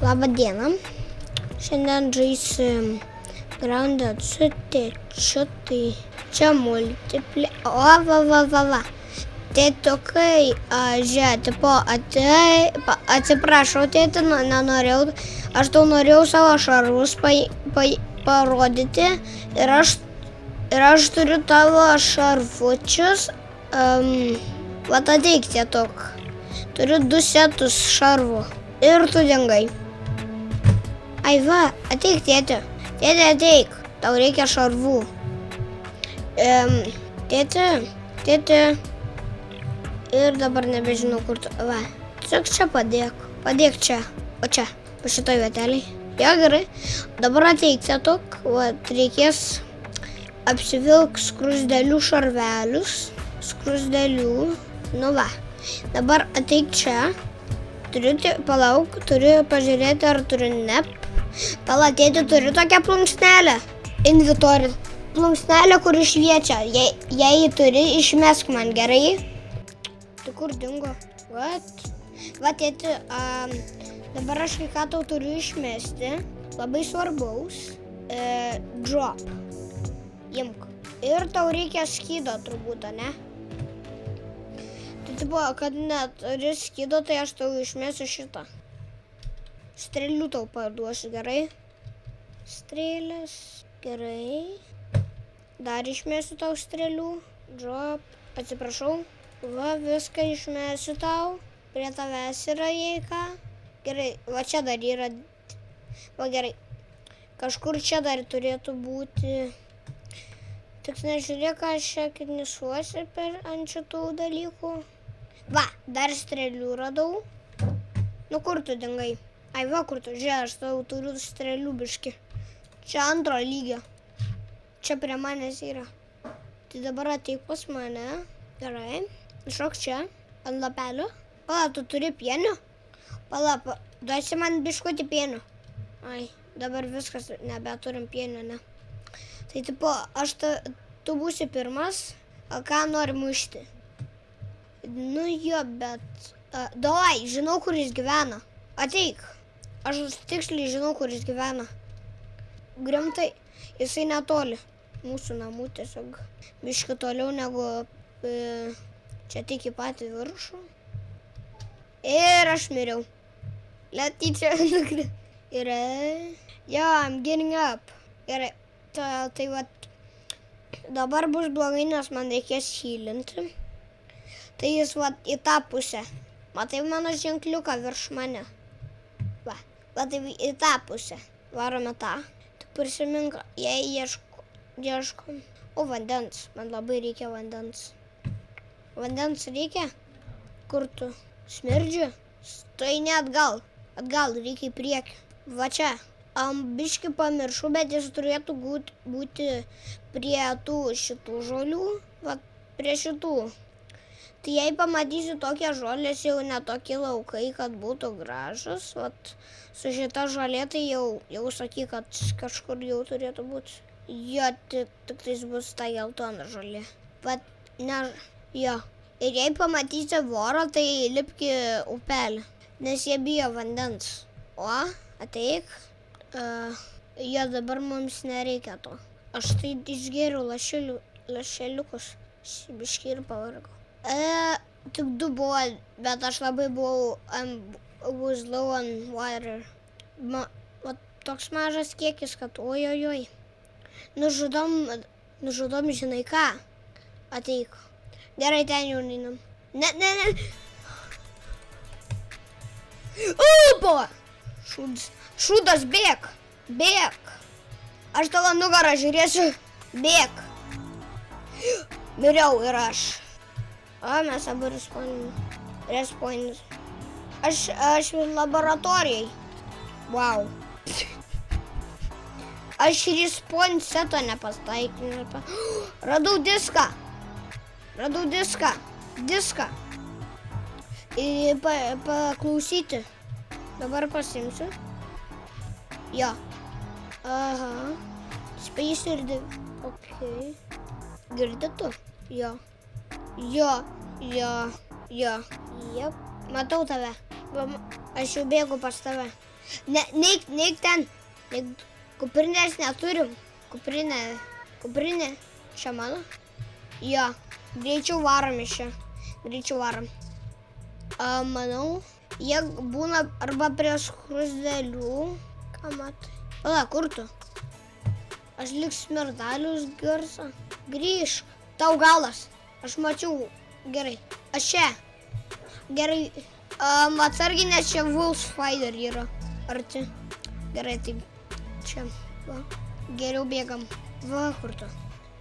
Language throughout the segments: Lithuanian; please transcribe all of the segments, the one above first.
Labą dieną. Šiandien žaisim Grounded su tėčiu, tai čia multiplė. Va. Tėtukai, žiūrėti, atsiprašau, tėti, nenorėjau, aš tau norėjau savo šarvus parodyti ir aš turiu tavo šarvučius, vat ateik, tėtuk, turiu 2 setus šarvų ir tu dingai. Ai va, ateik, tėti, ateik, tau reikia šarvų. Tėti, ir dabar nebežinau, kur tu, va, tiesiog čia padėk čia, o čia, po šitoj vietelėj. Jo, gerai, dabar ateik, tėtuk, va, reikės apsivilk skruzdėlių šarvelius, nu va, dabar ateik čia, turiu pažiūrėti, ar turiu palatėti, turiu tokią plunksnelę, inventorių, plunksnelę, kur šviečia, jei turi, išmesk man, gerai? Tai kur dingo? Va, tėti, dabar aš ką tau turiu išmesti, labai svarbaus, drop, imk. Ir tau reikia skydo turbūt, ne? Tai tipo, kad neturi skydo, tai aš tau išmesiu šitą. Strėlių tau paduosiu, gerai? Strėlės, gerai. Dar išmesiu tau strėlių, drop, atsiprašau. Va, viską išmesiu tau, prie tavęs yra jei ką. Gerai, va čia dar yra, va gerai, kažkur čia dar turėtų būti. Tik nežiūrėk, ką aš čia knisuosi ant šitų dalykų. Va, dar strėlių radau. Nu kur tu dingai? Ai va, kur tu, žiūrėk, aš tau turiu strėlių biškį. Čia 2 lygio. Čia prie manęs yra. Tai dabar ateik pas mane. Gerai. Iššok čia, ant lapelio. Pala, tu turi pienių? Pala, duosi man biškutį pienių. Ai, dabar viskas, nebeturim pienių, ne. Tai tipo, tu būsi pirmas, ką nori mušti? Nu jo, bet... Davai, žinau, kur jis gyvena. Ateik. Aš tiksliai žinau, kur jis gyvena. Grimtai, jisai netoli. Mūsų namų tiesiog. Biškį toliau negu... Čia tik į patį viršų. Ir aš miriau. Letyčia nukri. Gerai. Jo, I'm getting up. Gerai. Tai vat. Dabar bus blogai, nes man reikės hylinti. Tai jis vat į tą pusę. Matai mano ženkliuką virš mane. Va tai į tą pusę. Varome tą. Tu prisimink, jei ieškom. O, vandens. Man labai reikia vandens. Vandens reikia? Kur tu? Smirdžiu? Tai ne atgal. Atgal, reikia į priekį. Va čia. Biškį pamiršau, bet jis turėtų būti prie tų šitų žolių. Va, prie šitų. Tai jei pamatysiu tokią žolės, jau netokie laukai, kad būtų gražus. Vat, su šita žolė tai jau sakyk, kad kažkur jau turėtų būti. Jo, tik tais bus ta geltona žolė. Vat, jo. Ir jei pamatysi vorą, tai lipk į upelį, nes jie bijo vandens. O, ateik. Jo, dabar mums nereikia to. Aš tai išgėriau lašeliukus. Biškį ir pavargau. Tik 2 buvo, bet aš labai buvau was low on water. Toks mažas kiekis, kad ojojoj. Nužudom, žinai ką? Ateik. Gerai, ten jau neinam. Ne. Upo! Šūdas, bėk. Aš tavo nugarą žiūrėsiu. Bėk. Miriau ir aš. O, mes abu respawnus. Aš laboratorijai. Wow. Aš respawn seto nepastaikiau. Radau diską. Diską. Ir paklausyti. Dabar pasimsiu. Jo. Aha. Space ir okei. Girdi tu? Jo. Jep. Matau tave. Aš jau bėgu pas tave. Neik ten. Kuprinės neturim. Kuprinė. Čia mano? Jo. Greičiau varom iš čia. Greičiau varom. Manau, jie būna arba prie skruzdėlių. Ką matai? Pala, kur tu? Aš lyg smirdalius garsą. Grįžk. Tau galas. Aš mačiau. Gerai. Aš čia. Gerai. Atsargiai, nes čia Wolf Spider yra. Arti. Gerai, tai čia. Va. Geriau bėgam. Va, kur tu?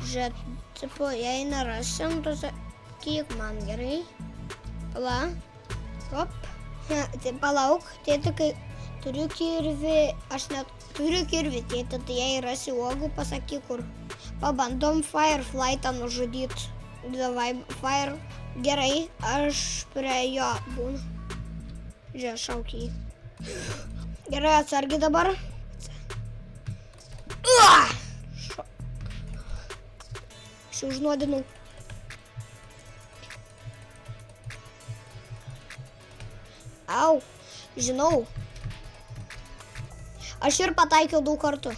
Žiūrėt, tipo, jei nerasim, tu sakyk man, gerai? Pala. Hop. Tai palauk. Tėti, kai turiu kirvį, aš net turiu kirvį, tėti, tai jei rasi uogų, pasakyk kur. Pabandom Firefly tą nužudyt. Davai, Fire. Gerai, aš prie jo būnu. Žiūrėk, šauk jį. Gerai, atsargiai dabar. Aš užnuodinau. Au, žinau. Aš ir pataikiau 2 kartų.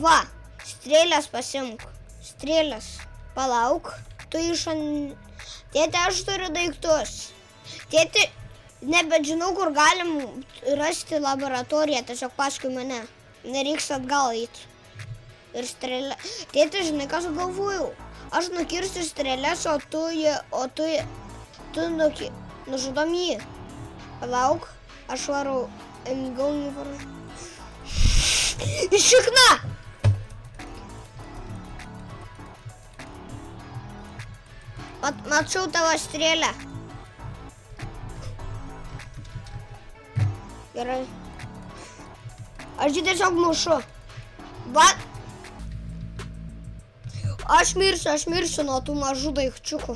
Va, strėlės pasimk. Strėlės. Palauk. Tu Tėti, aš turiu daiktus. Tėti, nebet žinau, kur galim rasti laboratoriją, tiesiog paskui mane. Nereiks atgal eiti. Ir strėlė. Tėti, žinai, ką sugalvojau? Aš nukirsiu strėlės, o tu nužudom jį. Palauk, aš varau. Emgaunį varau. Iššikna! Mačiau tavo strėlę. Gerai. Aš jį tiesiog mušu. Va. Aš mirsiu nuo tų mažų daikčiukų.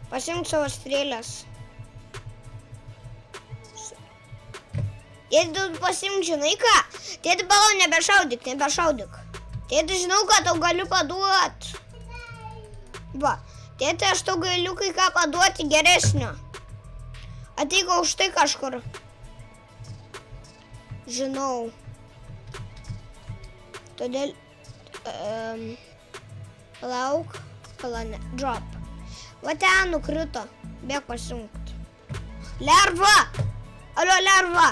Pasimk savo strėlės. Tėti, tu pasimk, žinai ką? Tėti, palau, nebešaudyk. Tėti, žinau, ką tau galiu paduot. Va, tėti, aš tau galiu kai ką paduoti geresnio. Ateik aukštai kažkur. Žinau. Todėl... Palauk. Drop. Va ten nukrito. Bėk pasimkt. Lerva! Alio, lerva!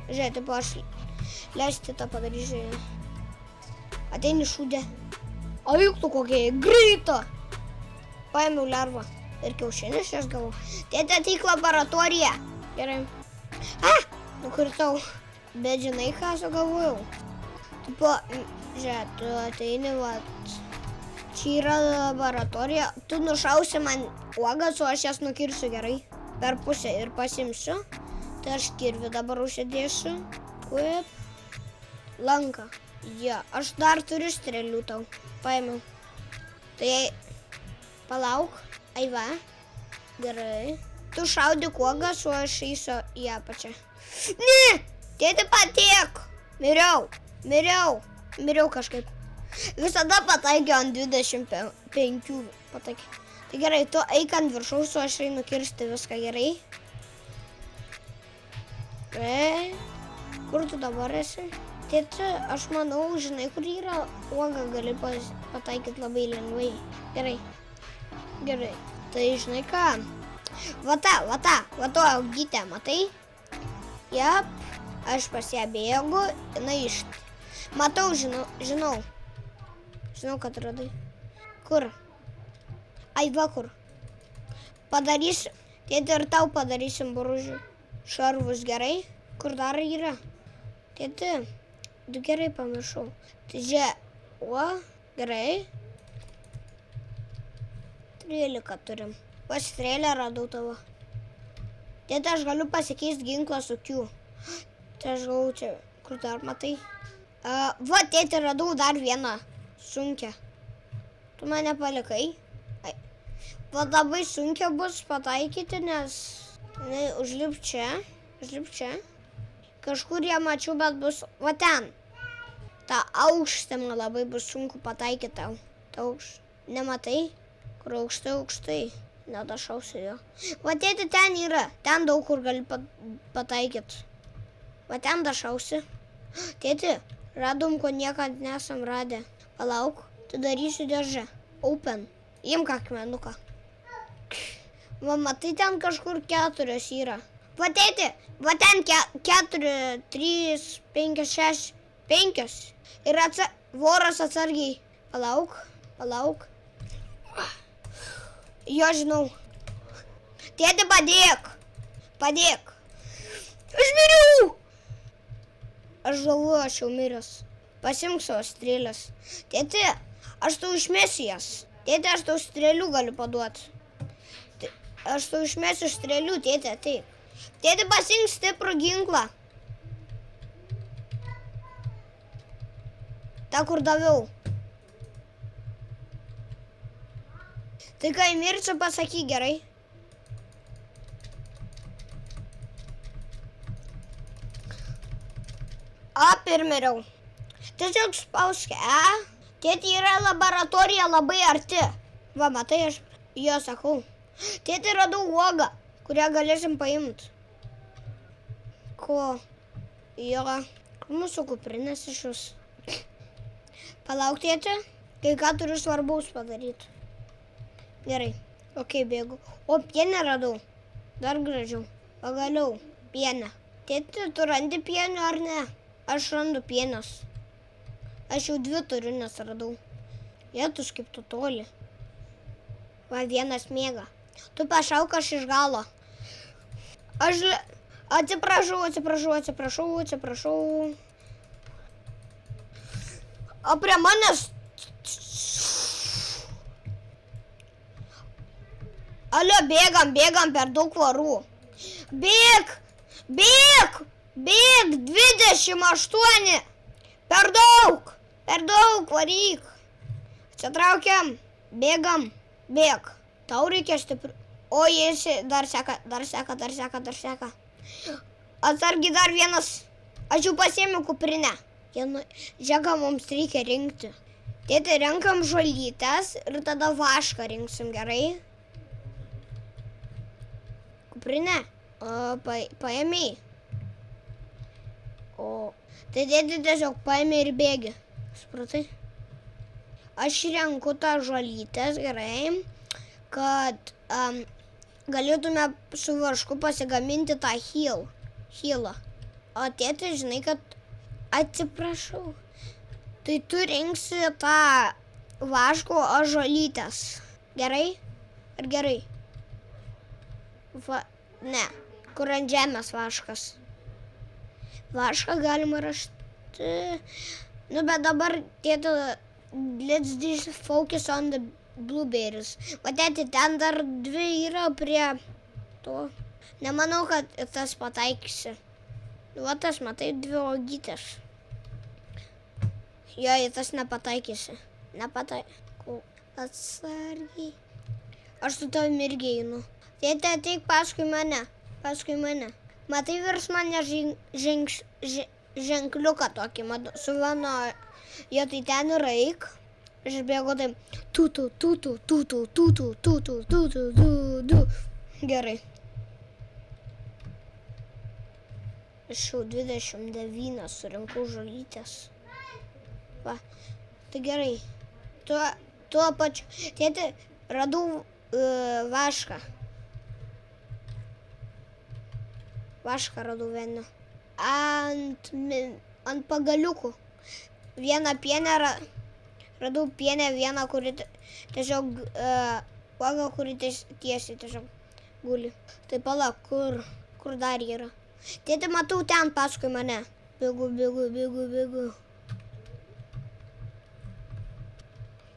Žiūrėk, taip aš leisti tą padarysiu. Ateini šūdė. Ajuk tu kokia greita. Paėmiau lervą. Ir kiaušinius aš gavau. Tėti, ateik laboratoriją. Gerai. Nukritau. Bet žinai, ką sugalvojau? Tipo, žiūrėk, tu ateini, vat. Čia yra laboratorija. Tu nušausi man uogas, o aš jas nukirsiu gerai. Per pusę ir pasimsiu. Tai aš kirvį dabar užsidėsiu. Kaip? Lanką. Ja, aš dar turiu strėlių tau. Paėmiau. Tai palauk. Ai va. Gerai. Tu šaudyk uogas, o aš eisiu į apačią. Ne! Tėti, patiek! Miriau kažkaip. Visada pataikiau ant 25 pataikiau. Tai gerai, tu eik ant viršaus, o aš einu kirsti viską gerai. Kur tu dabar esi? Tėti, aš manau, žinai, kur yra uoga, gali pataikyti labai lengvai. Gerai. Tai žinai ką? Va to augytę, matai? Jap, aš pas ją bėgu, jinai Matau, žinau. Žinau, kad radai. Kur? Ai, va kur. Padarysiu. Tėti, ir tau padarysim buružių. Šarvus gerai. Kur dar yra? Tėti, tu gerai pamiršau. Tai gerai. 13 turim. Strėlę radau tavo. Tėti, aš galiu pasikeisti ginklą su Q. Tai aš galiu čia. Kur dar matai? Va, tėti, radau dar vieną sunkę. Tu mane palikai? Va, labai sunkia bus pataikyti, nes užlip čia. Kažkur ją mačiau, bet bus va ten. Ta aukštė man labai bus sunku pataikyti tau. Ta aukštė. Nematai? Kur aukštai. Nedašausiu jo. Va, tėti, ten yra. Ten daug kur gali pataikyti. Va, ten dašausi. Tėti, radom, ko niekad nesam radę. Palauk, tu darysiu dėžę. Open. Imk akmenuką. Va, matai, ten kažkur 4 yra. Va, tėti, va, ten 4, 3, 5, 6, 5. Ir voras atsargiai. Palauk. Jo, žinau. Tėti, padėk. Aš miriau. Aš galvoju, aš jau miręs. Pasimk savo strėlės. Tėti, aš tau išmesiu jas. Tėti, aš tau strėlių galiu paduoti. Aš tau išmesiu strėlių, tėti, ateik. Tėti, pasink stiprų ginklą. Ta, kur daviau. Tai kai mirčiu, pasakyk, gerai? Ir miriau. Tiesiog spausk E. Tėti, yra laboratorija labai arti. Va, matai, aš jo sakau. Tėti, radau uogą, kurią galėsim paimti. Ko? Jo. Kur mūsų kuprinės iš jūs? Palauk, tėti, kai ką turiu svarbaus padaryti. Gerai. Ok, bėgu. O, pienę radau. Dar gražiau. Pagaliau. Pienę. Tėti, tu randi pienę ar ne? Aš randu pienės. Aš jau 2 turiu, nes radau. Jėtus kaip tu toli. Va, vienas miega. Tu pašauk, aš iš galo. Aš atsiprašau. O prie manęs... Alio, bėgam per daug varų. Bėg! 28! Per daug, varyk. Atsitraukiam, bėgam, bėg. Tau reikia stiprių. O, jis dar seka. Atsargiai dar vienas. Aš jau pasiėmiau kuprinę. Žiūrėk, mums reikia rinkti. Tėti, renkam žolytes ir tada vašką rinksim, gerai? Kuprinę? Paėmei. O, tai tėti tiesiog paėmė ir bėgi. Supratai? Aš renku tą žolytes, gerai, kad galėtume su vašku pasigaminti tą healą. O tėti, žinai, kad atsiprašau. Tai tu rinksi tą vaško, o žolytes. Gerai? Ar gerai? Va, ne. Kur ant žemės vaškas. Vašką galima rašti. Nu, bet dabar, tėti, let's just focus on the blueberries. O tėti, ten dar 2 yra prie to. Nemanau, kad tas pataikysi. Va, tas, matai, 2 uogytės. Jo, tas nepataikysi. Atsargiai. Aš su tavimi irgi einu. Tėti, ateik paskui mane. Matai, virs mane ženkliuką tokį, su vieno, jo, tai ten ir eik. Aš bėgu taip, tu. Gerai. Aš jau 29 surinkau žolytės. Va, tai gerai. Tuo pačiu. Tėti, radau vašką. Vašką radau vieną. Ant pagaliukų. Vieną pienę radau pienę vieną, kuri tiesiog uoga, kuri tiesiai tiesiog guli. Tai palauk, kur dar yra. Tėti, matau ten paskui mane. Bėgu.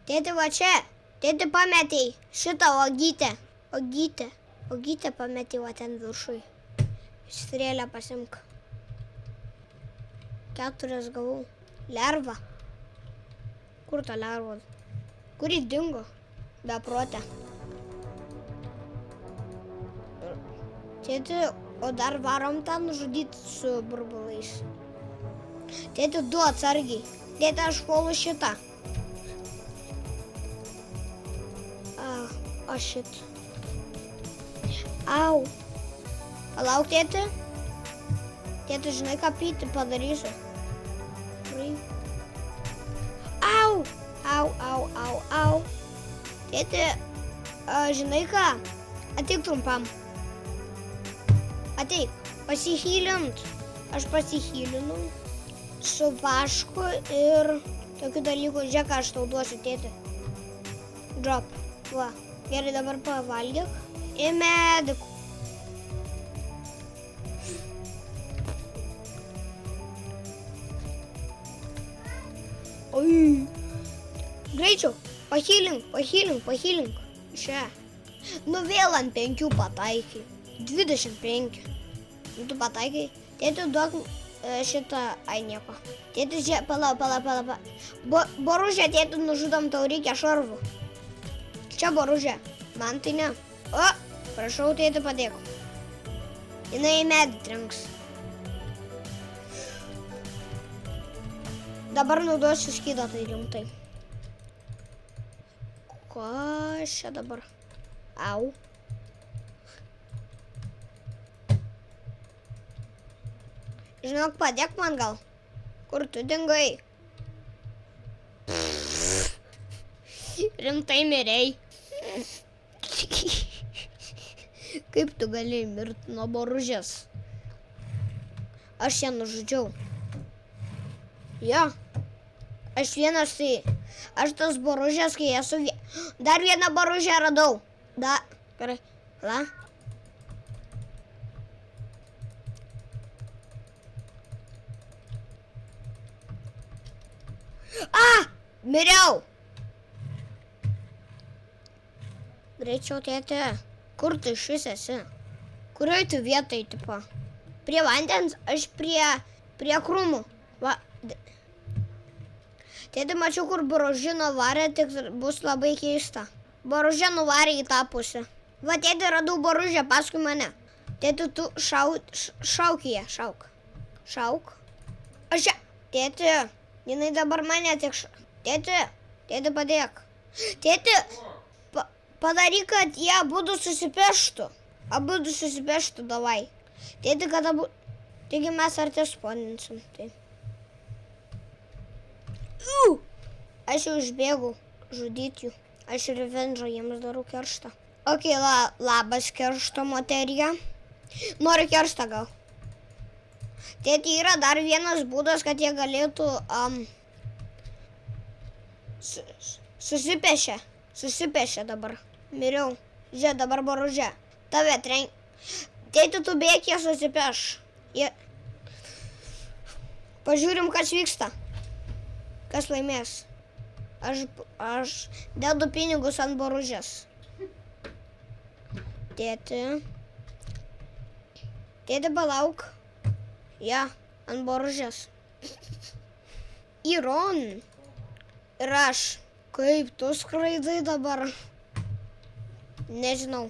Tėti, va čia. Tėti, pametei šitą uogytę. Uogytę pametei va ten viršui. Strėlę pasimk. 4 gavau. Lerva. Kur ta lerva? Kur jis dingo? Beprotė. Tėti, o dar varom ten žudyti su burbulais. Tėti, 2 atsargiai. Tėti, aš puolu šitą. Šit. Au. Palauk, tėti. Tėti, žinai, ką pyti padarysiu. Au. Au. Tėti, žinai ką? Ateik trumpam. Ateik. Pasihylint. Aš pasihylinu. Su vašku ir tokiu dalyku. Žiūrėk, aš tau duosiu, tėti. Drop. Va. Gerai, dabar pavalgyk. Į medikų. Oi. Greičiau. Pahylink. Čia. Nu vėl ant 5 pataikai. 25. Nu tu pataikai. Tėti, duok šitą. Ai, nieko. Tėti, palauk. Boružė, tėti, nužudom, tau reikia šarvų. Čia boružė. Man tai ne. O, prašau, tėti, padėk. Jinai į medį trenks. Dabar naudosiu skydą, tai rimtai. Kas čia dabar? Au. Žinok, padėk man gal. Kur tu dingai? Rimtai mirei. Kaip tu galėjai mirti nuo boružės? Aš ją nužudžiau. Jo. Aš vienas tai. Aš tas boružės, kai esu... Dar vieną boružę radau. Gerai. La. Miriau. Greičiau, tėti. Kur tu iš vis esi? Kurioj tu vietai, tipo? Prie vandens, aš prie krūmų. Va. Tėti, mačiau, kur boružė nuvarė, tik bus labai keista. Boružė nuvarė į tą pusę. Va, tėti, radau boružę, paskui mane. Tėti, tu šauk į ją, šauk. Šauk. Aš ją. Tėti, jinai dabar mane tik Tėti, padėk. Tėti, padaryk, kad jie abudu susipeštų. Davai. Tėti, kad abu... Taigi mes arti sponinsim. Tai. Aš jau išbėgau žudyti jų. Aš revengą jiems darau kerštą. Ok, labas keršto materija. Noriu kerštą gal. Tėti, yra dar vienas būdas, kad jie galėtų... Susipešė dabar. Miriau. Žiūrėk, dabar boružė. Tave trenk. Tėti, tu bėk, jie susipeš. Pažiūrim, kas vyksta. Kas laimės. Aš dedu pinigus ant boružės. Tėti. Tėti, palauk. Ja, ant boružės. Iron. Ir aš. Kaip tu skraidai dabar? Nežinau.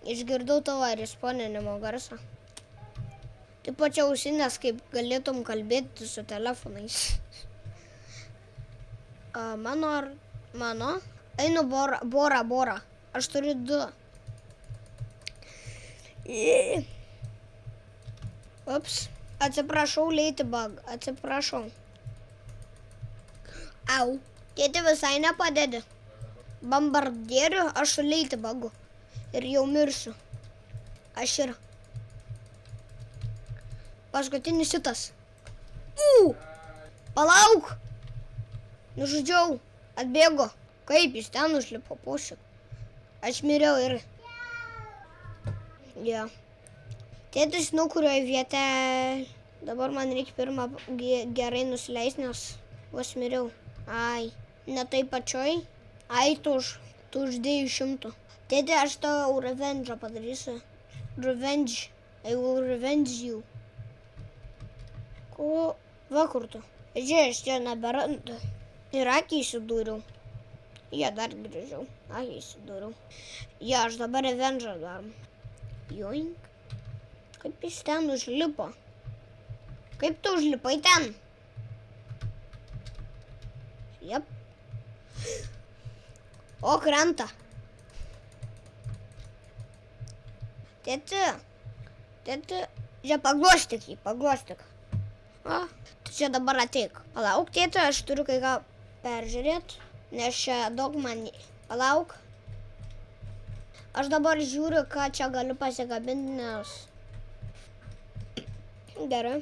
Išgirdau tavo responinimo garsą. Taip pačia ausinės, kaip galėtum kalbėti su telefonais. Mano? Einu Bora. Aš turiu 2. Ups. Atsiprašau, Ladybug. Atsiprašau. Au. Tėti, visai nepadedi. Bombardieriu aš su Ladybugu. Ir jau mirsiu. Aš ir. Paskutinis šitas. Palauk. Nužudžiau. Atbėgo. Kaip jis ten užlipo pušį. Aš miriau ir... Jo. Tėtis, nu, kurioje viete... Dabar man reikia pirmą gerai nusileis, nes vos miriau. Ai, ne tai pačioj. Ai, tu už 200. Tėti, aš tau revengą padarysiu. Revenge. I will revenge you. Ko? Va kur tu? Žiūrėk, aš čia neberandu. Ir akį įsidūriau. Ja, dar grįžiau. Akį įsidūriau. Ja, aš dabar revengą darom. Joink. Kaip jis ten užlipo? Kaip tu užlipai ten? Jep. O, krenta. Tėti, čia paglostyk jį, paglostyk. O, tu čia dabar ateik. Palauk, tėti, aš turiu kai ką peržiūrėti, nes čia daug man... Palauk. Aš dabar žiūriu, ką čia galiu pasigabinti, nes... Gerai.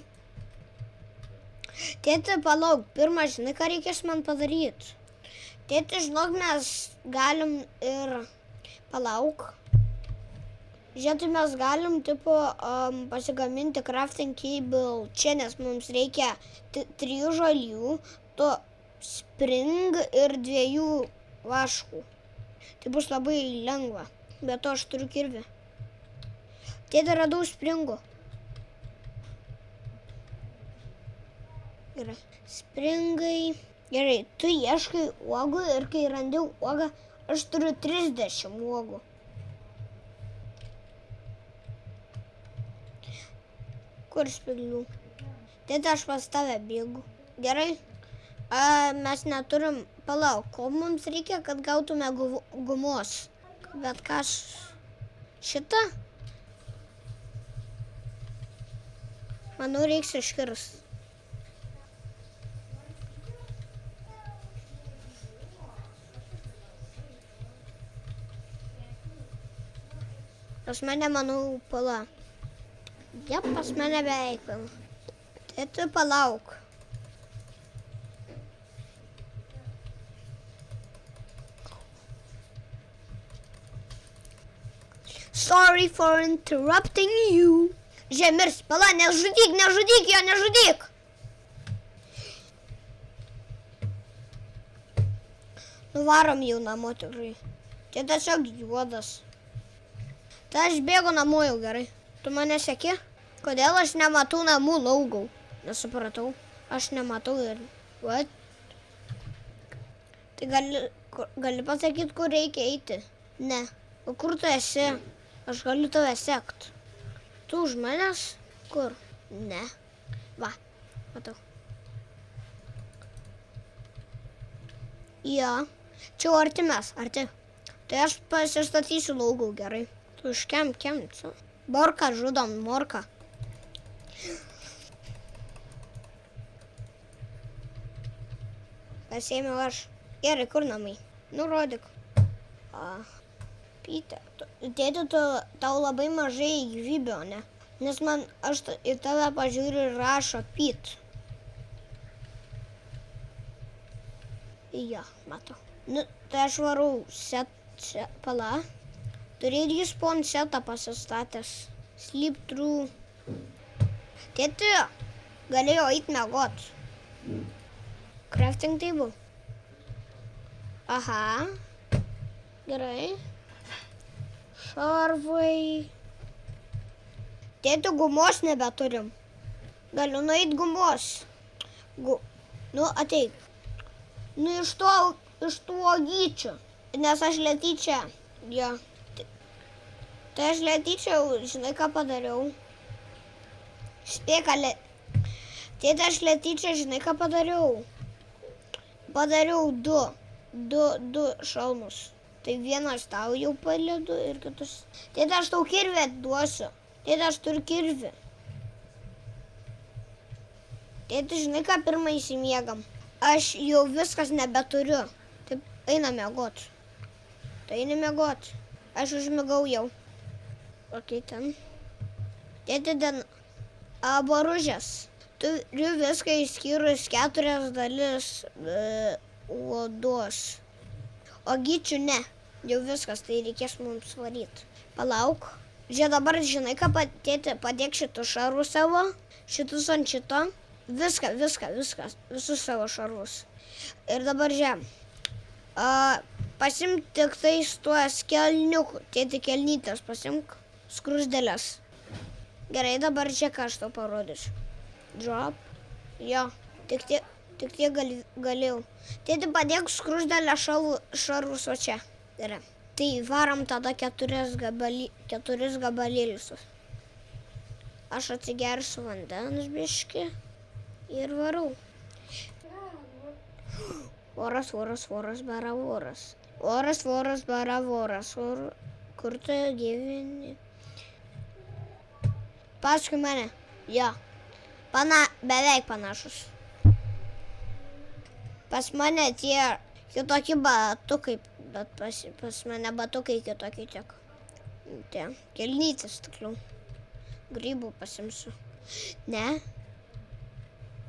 Tėti, palauk, pirmą, žinai, ką reikės man padaryti. Tėti, žinok, mes galim ir... Palauk. Žiūrėtai, mes galim, tipo, pasigaminti crafting table čia, nes mums reikia 3 žalių, to spring ir 2 vaškų. Tai bus labai lengva. Be to aš turiu kirvį. Tėti, radau springų. Gerai. Springai. Gerai, tu ieškai uogų ir kai randi uogą, aš turiu 30 uogų. Kur spyglių? Tėti, aš pas tave bėgu. Gerai. Mes neturim... Palauk, ko mums reikia, kad gautume gumos? Bet ką aš... Šitą? Manau, reiks iškirst. Pas mane, manau, pala. Jep, pas mane beveik pala. Tėti, palauk. Sorry for interrupting you. Žemirs, pala, nežudyk jo, nežudyk. Nuvarom jau namo tikrai. Tai tiesiog juodas. Tai aš bėgu namo jau gerai. Tu mane seki? Kodėl aš nematau namų laugau? Nesupratau. Aš nematau ir... What? Tai gali pasakyti, kur reikia eiti? Ne. O kur tu esi? Aš galiu tave sekt. Tu už manęs? Kur? Ne. Va, matau. Jo. Čia arti mes, arti. Tai aš pasistatysiu laugau gerai. Tu užkem. Morką žudom, morką. Pasiėmiau aš. Gerai, kur namai? Nurodyk. Pyte. Tėti, tau labai mažai gyvybių, ne? Nes aš į tave pažiūriu ir rašo Pyt. Jo, matau. Nu, tai aš varau pala. Turi irgi spawn setą pasistatęs. Sleep through. Tėti, galėjo eit miegot. Crafting table. Aha. Gerai. Šarvai. Tėti, gumos nebeturim. Galiu nueit gumos. Nu, ateik. Nu, iš tų uogyčių. Nes aš letyčia. Jo. Tai aš letyčia, žinai, ką padariau? Spėk, Tėti, aš letyčia, žinai, ką padariau? Padariau du šalmus. Tai vienas tau jau paledu ir kitus. Tėti, aš tau kirvį atduosiu. Tėti, aš turiu kirvį. Tėti, žinai, ką pirmą įsimiegam? Aš jau viskas nebeturiu. Taip, einam miegot. Tai eini miegot. Aš užmigau jau. Ok, ten. Tėti, boružės. Turiu viską išskyrus 4 dalis odos. O gyčių ne. Jau viskas, tai reikės mums varyti. Palauk. Žiūrėk, dabar žinai, ką tėti, padėk šitus šarvus savo. Šitus ant šito. Viską. Visus savo šarvus. Ir dabar žiūrėk. Pasimk tik tais tuos kelniukų. Tėti, kelnytės pasimk. Skrusdėlės. Gerai, dabar čia ką aš tau parodysiu. Drop. Jo, tik tiek galėjau. Tėti, padėk skrusdėlę šarvus o čia. Gerai. Tai varom tada 4 gabalėlius. Aš atsigersiu vandens biškį ir varau. Voras, bara voras. Voras, bara voras. Kur tu gyveni? paskui mane. Jo. Beveik panašus. Pas mane tie kitokie batukai, bet pas mane batukai kitokie tiek. Tie kelnytis tikliau. Grybų pasimsiu. Ne?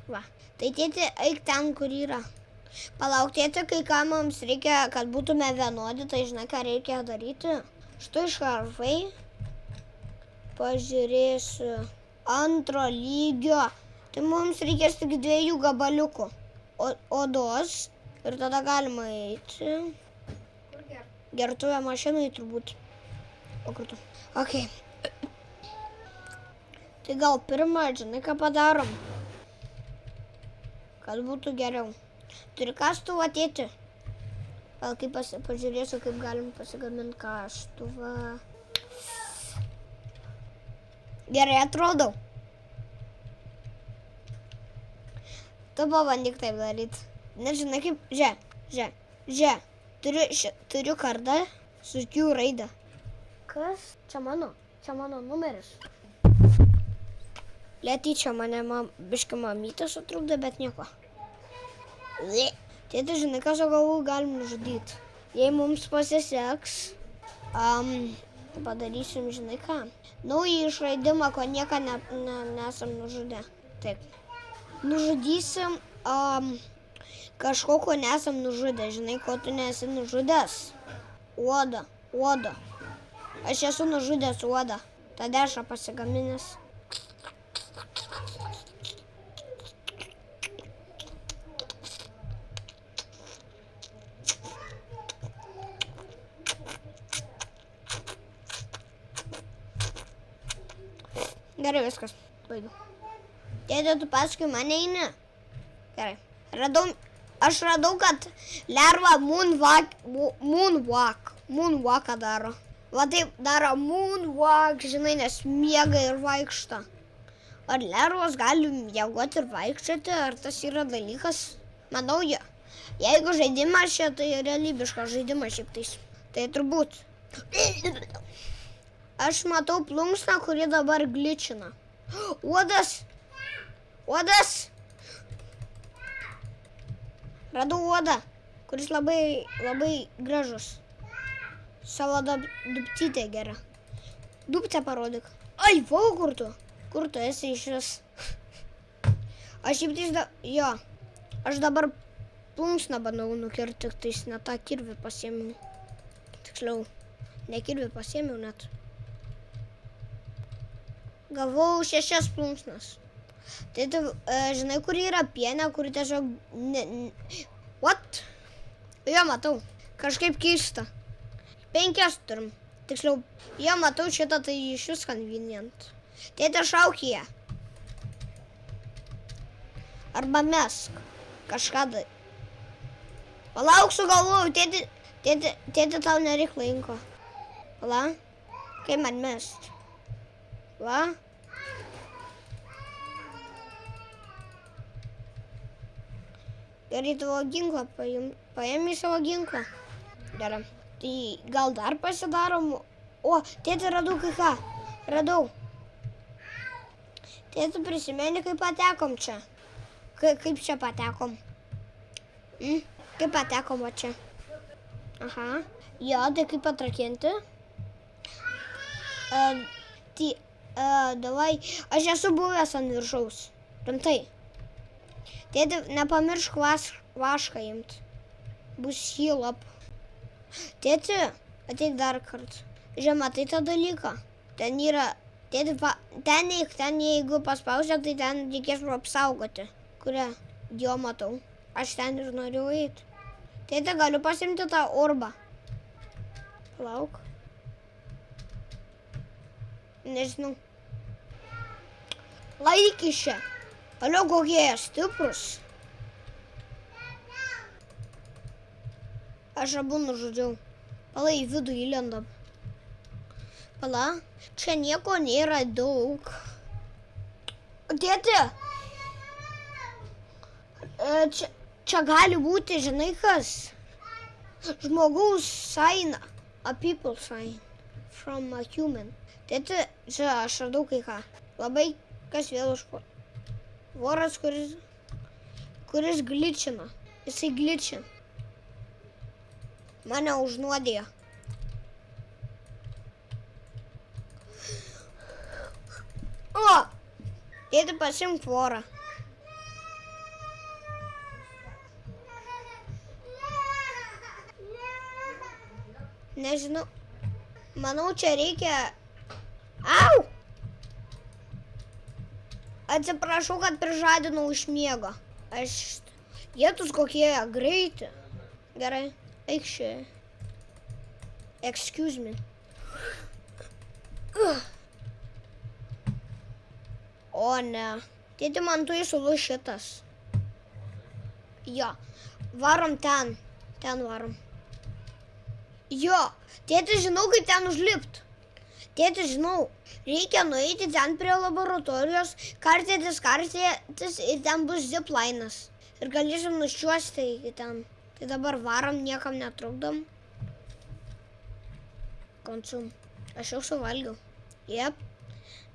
Va. Tai tėti, eik ten, kur yra. Palauk, tėti, kai ką mums reikia, kad būtume vienodi, tai žinai, ką reikia daryti. Štai šarvai. Pažiūrėsiu. Antro lygio. Tai mums reikės tik 2 gabaliukų. Odos. Ir tada galima eiti. Gertuvė mašinai turbūt. O kartu. Ok. Tai gal pirmą, žinai, ką padarom? Kad būtų geriau. Turi kastuvą, tėti. Gal kaip pažiūrėsiu, kaip galim pasigaminti kastuvą. Gerai atrodau. Tu pabandyk taip daryti. Nežinai kaip, žiūrėk. Turiu kardą su Q raide. Kas? Čia mano numeris. Letyčia mane biški mamytė sutrukdė, bet nieko. Tėti, žinai, ką su galvu galim nužudyti. Jei mums pasiseks, padarysim, žinai ką. Naują išraidimą, ko nieką nesam nužudę. Taip. Nužudysim kažko, ko nesam nužudę. Žinai, ko tu nesi nužudęs? Uodą. Aš esu nužudęs uodą. Ta dešrą pasigaminęs. Gerai, viskas. Baigiu. Tėti, tu paskui mane eini? Gerai. Aš radau, kad lerva moonwalką daro. Va taip daro moonwalk, žinai, nes miega ir vaikšto. Ar lervos gali miegoti ir vaikščioti, ar tas yra dalykas? Manau, jeigu žaidimas čia, tai realybiškas žaidimas šiaip tais. Tai turbūt. Aš matau plunksną, kuri dabar gličina. Uodas. Radau uodą, kuris labai gražus. Savo dupcytę gerą. Dupcę parodyk. Ai, vau, kur tu esi iš vis? Aš šiaip tais aš dabar plunksną bandau nukirti, tik tais ne tą kirvį pasiėmiau. Tiksliau, ne kirvį pasiėmiau net. Gavau 6 plunksnas. Tai tu, žinai, kur yra pienė, kuri tiesiog... What? Jo, matau. Kažkaip keista. 5 turim. Tiksliau, jo, matau šitą, tai iš vis convenient. Tėti, šauk ją. Arba mesk. Kažką dar. Palauk, sugalvoju, tėti, tau nereik laiko. Pala, kaip man mest? Va? Gerai, tavo ginklą paėmė savo ginklą. Gerai. Tai gal dar pasidarom? O, tėti, radau kai ką. Radau. Tėti, prisimeni, kaip patekom čia. Kaip čia patekom? Kaip patekom va čia? Aha. Jo, tai kaip atrakinti? Davai, aš esu buvęs ant viršaus. Rimtai. Tėti, nepamiršk vašką imt. Bus heal up. Tėti, ateik dar kartą. Žiūrėk, matai tą dalyką. Ten yra... Tėti, ten jeigu paspausė, tai ten reikės apsaugoti. Kurią? Jo, matau. Aš ten ir noriu eiti. Tėti, galiu pasimti tą orbą. Lauk. Nežinau. Laikišė. Alio, kokie jie stiprus. Aš abu nužudžiau. Pala, į vidų įlendam. Pala, čia nieko nėra daug. Tėti. Čia gali būti, žinai kas? Žmogaus sign. A people sign. From a human. Tėti, čia aš radau kai ką. Labai kas vėl užpuolė. Voras, kuris gličina. Jisai gličina. Mane užnuodėjo. O! Tėti pasimk vorą. Nežinau. Manau, čia reikia... Au! Atsiprašau, kad prižadinau iš miego. Jėtus kokie greiti. Gerai, eik čia. Excuse me. O ne. Tėti, man tu įsulus šitas. Jo. Varom ten. Ten varom. Jo. Tėti, žinau, kaip ten užlipt. Tėti, žinau. Reikia nueiti ten prie laboratorijos, karstytis ir ten bus ziplainas. Ir galėsim nuščiuosti iki ten. Tai dabar varom, niekam netrukdom. Konsum. Aš jau suvalgiau. Jep.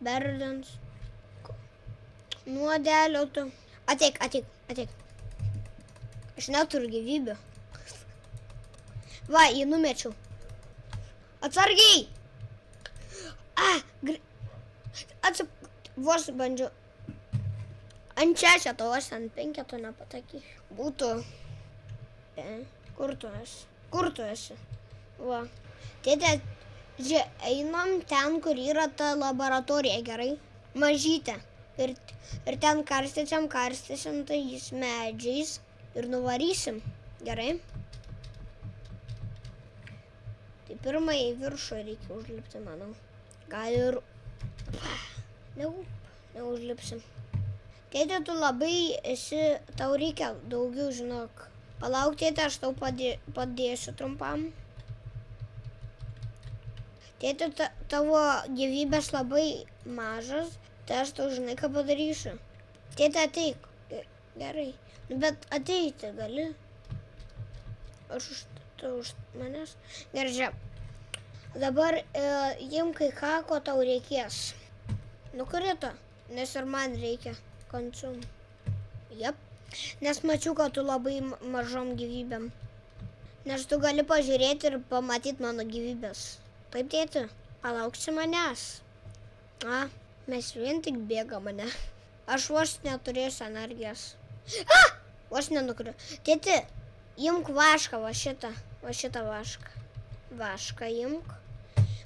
Berdens. Nuodelio tu. Ateik. Aš neturiu gyvybių. Va, jį numečiau. Atsargiai! Vos bandžiau. Ant 6, vos ant 5 nepataky. Būtų. Kur tu esi? Va. Tėte, einam ten, kur yra ta laboratorija, gerai? Mažytė. Ir ten karstysim tais medžiais ir nuvarysim. Gerai? Tai pirmą į viršų reikia užlipti, manau. Gal ir... Neužlipsim. Tėte, tu labai esi... Tau reikia daugiau, žinok. Palauk, tėte, aš tau padėsiu trumpam. Tėte, tavo gyvybės labai mažas. Tai aš tau žinai, ką padarysiu. Tėte, ateik. Gerai. Bet ateiti gali. Aš už manęs. Gerai, žiūrėk. Dabar imk kai ką, ko tau reikės. Nukrito, nes ir man reikia konsum. Jep. Nes mačiau, kad tu labai mažom gyvybėm. Nes tu gali pažiūrėti ir pamatyti mano gyvybės. Taip, tėti, palauksi manęs. Mes vien tik bėga mane. Aš vos neturėsiu energijos. Vos nenukrito. Tėti, imk vašką, va šitą vašką. Vašką imk.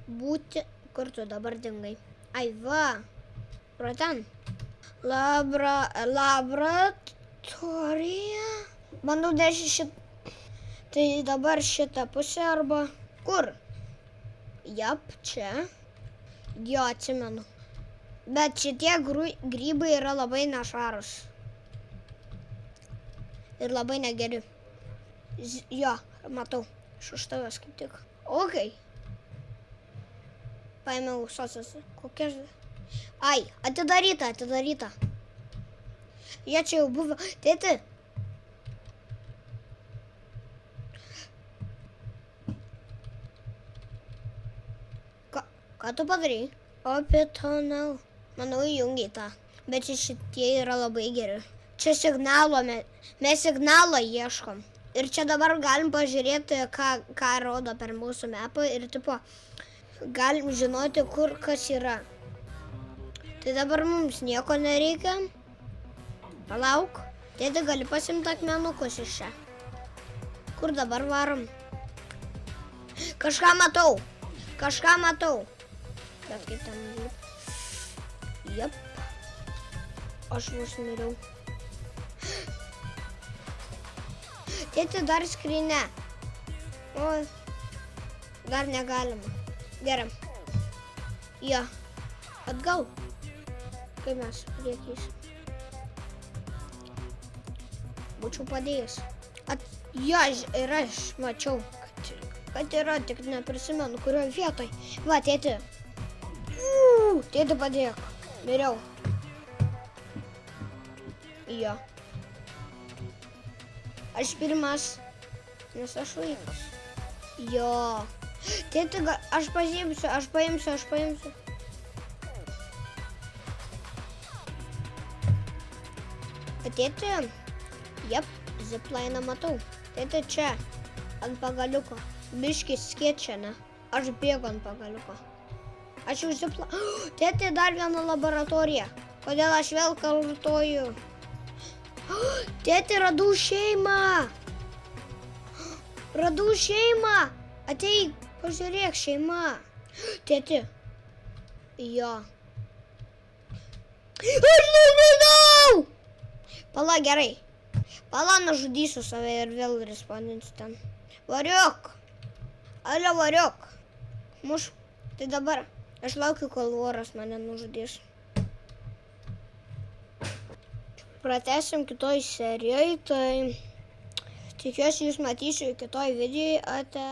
Būti, kur tu dabar dingai? Ai, va. Pro ten. Laboratorija. Bandau dėti šitą. Tai dabar šitą pusę arba... Kur? Jap, čia. Jo, atsimenu. Bet šitie grybai yra labai nešvarūs. Ir labai negeri. Jo, matau. Iš už tavęs kaip tik. Okay. Paėmiau sosas. Kokia... Ai, atidaryta. Jie čia jau buvo. Tėti. Ką tu padarai? Opitonau. Manau, įjungiai tą. Bet šitie yra labai geri. Čia signalo, mes signalo ieškom. Ir čia dabar galim pažiūrėti, ką rodo per mūsų mapą ir tipo, galim žinoti, kur kas yra. Tai dabar mums nieko nereikia. Palauk. Tėti, gali pasimti akmenukus iš čia. Kur dabar varom? Kažką matau. Bet kaip ten lip. Jep. Aš vos miriau. Tėti, dar skryne. O, dar negalima. Gerai. Jo. Atgal. Kaip mes priekys. Būčiau padėjęs. Jo, ir aš mačiau, kad yra, tik neprisimenu, kurioje vietoj. Va, tėti. Tėti, padėk. Miriau. Jo. Aš pirmas, nes aš vaikas. Jo. Tėti, aš paimsiu. Tėti, jep, ziplainą matau. Tėti čia, ant pagaliuko. Biškis skėčia, ne? Aš bėgu ant pagaliuko. Aš jau Tėti, dar viena laboratorija. Kodėl aš vėl kartoju? Tėti, radau šeimą. Radau šeimą. Ateik, pažiūrėk, šeima. Tėti. Jo. Aš nužudau! Pala, gerai. Pala, nužudysiu save ir vėl respaninsiu ten. Variok. Alio, variok. Muš. Tai dabar aš laukiu, kol voras mane nužudys. Pratęsim kitoj serijoj, tai tikiuosi jūs matysiu kitoj videoje. Ate.